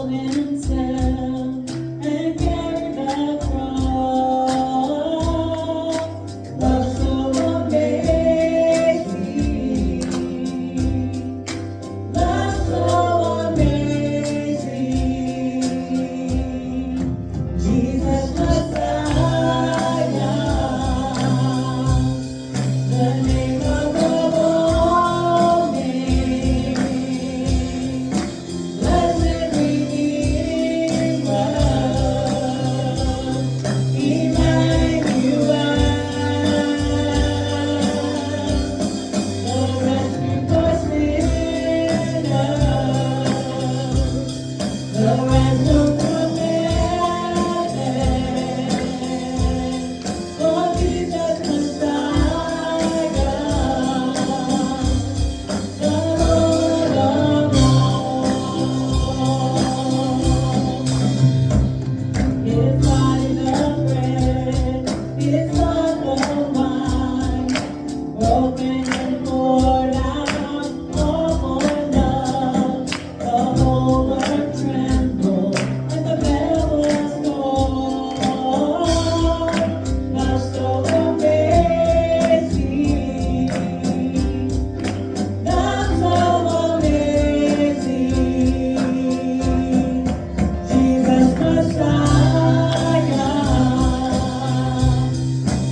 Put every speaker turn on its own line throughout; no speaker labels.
himself and carried the cross. Love so amazing, love so amazing. Jesus Messiah, the name above all names. Blessed Redeemer, Emmanuel, the rescue for sinners, the ransom from heaven. Oh, Jesus Messiah, the Lord of all. His body the bread, His blood the wine, broken and poured out all for love. The whole world trembled when the bell was tolled. Love so amazing, love so amazing. Jesus Messiah,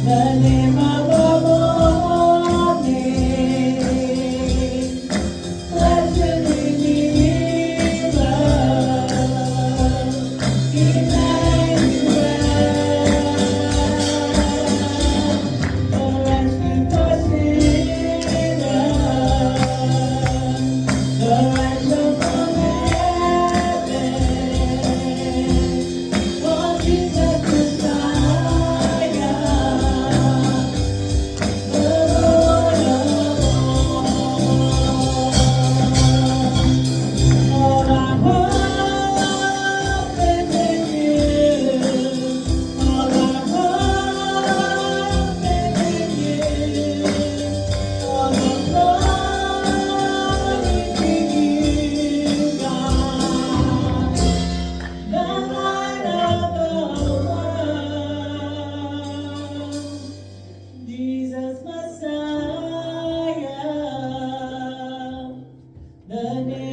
the name above all names. Blessed Redeemer, Emmanuel, the rescue for sinners, the ransom from heaven. Oh, Jesus Messiah, the Lord of all. All our hope is in you. All our hope is in you. All the glory to you, God, the light of the world. Jesus Messiah, the name